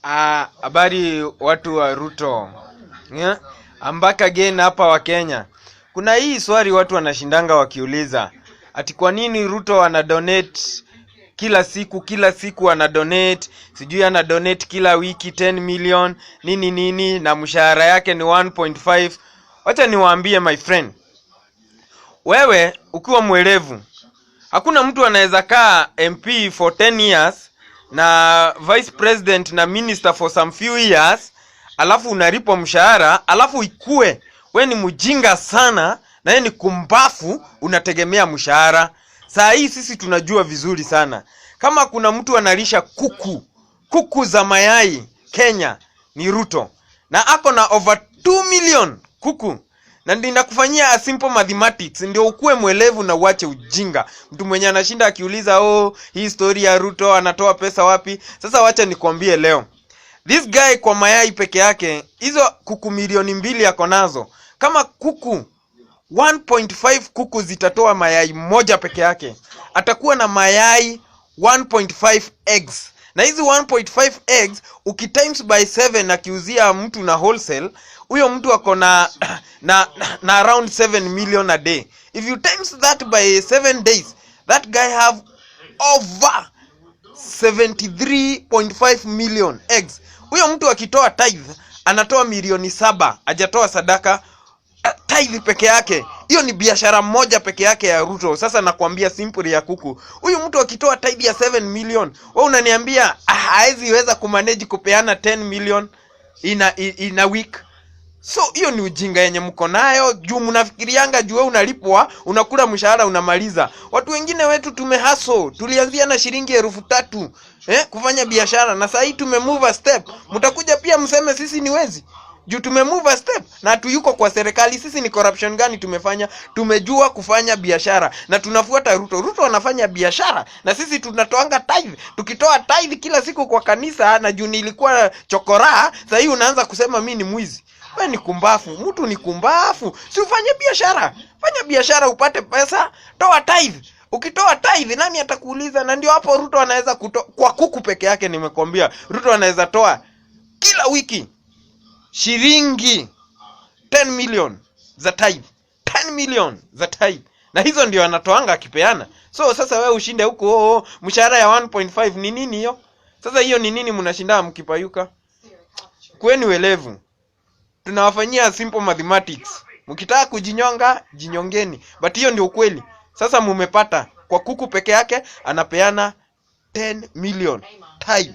Habari watu wa Ruto. Yeah? I'm back again hapa wa Kenya. Kuna hii swali watu wanashindanga wakiuliza. Ati kwa nini Ruto ana donate kila siku ana donate, sijui ana donate kila wiki 10 million, nini na mshahara yake ni 1.5. Wacha niwaambie my friend. Wewe ukiwa mwelevu, hakuna mtu anaweza kaa MP for 10 years na vice president na minister for some few years, alafu unalipo mshahara, alafu ikue we ni mjinga sana na yeye ni kumbafu, unategemea mshahara. Saa hii sisi tunajua vizuri sana, kama kuna mtu analisha kuku za mayai Kenya ni Ruto, na ako na over 2 million kuku. Na ninakufanyia a simple mathematics ndio ukue mwelevu na uache ujinga. Mtu mwenye anashinda akiuliza hii story ya Ruto anatoa pesa wapi? Sasa wacha nikwambie leo. This guy kwa mayai peke yake, hizo kuku milioni 2 yako nazo. Kama kuku 1.5 kuku zitatoa mayai moja peke yake, atakuwa na mayai 1.5 eggs. Na hizi 1.5 eggs ukitimes by 7 akiuzia mtu na wholesale, huyo mtu ako na around 7 million a day. If you times that by 7 days, that guy have over 73.5 million eggs. Huyo mtu akitoa tithe anatoa milioni 7, hajatoa sadaka. Tithe peke yake, hiyo ni biashara moja peke yake ya Ruto. Sasa nakwambia simple ya kuku, huyu mtu akitoa tithe ya 7 million, wewe unaniambia haezi weza kumanage kupeana 10 million in a week? So hiyo ni ujinga yenye mko nayo, juu mnafikirianga juu wewe unalipwa, unakula mshahara unamaliza. Watu wengine wetu tumehaso, tulianzia na shilingi 3,000 kufanya biashara, na sasa hii tumemove a step. Mtakuja pia mseme sisi ni wezi juu tumemove a step na tuyuko kwa serikali. Sisi ni corruption gani tumefanya? Tumejua kufanya biashara na tunafuata Ruto. Ruto anafanya biashara na sisi tunatoanga tithe. Tukitoa tithe kila siku kwa kanisa, na juu nilikuwa chokora, sasa hii unaanza kusema mimi ni mwizi. Wewe ni kumbafu, mtu ni kumbafu. Si ufanye biashara. Fanya biashara upate pesa, toa tithe. Ukitoa tithe nani atakuuliza? Na ndio hapo Ruto anaweza kutoa kwa kuku peke yake. Nimekwambia Ruto anaweza toa kila wiki shilingi 10 million za tithe. 10 million za tithe. Na hizo ndio anatoanga akipeana. So sasa wewe ushinde huko mshahara ya 1.5 ni nini hiyo? Sasa hiyo ni nini mnashinda mkipayuka? Kweni welevu. Tunawafanyia simple mathematics. Mkitaka kujinyonga, jinyongeni. But hiyo ndio ukweli. Sasa mumepata kwa kuku peke yake anapeana 10 million tithe.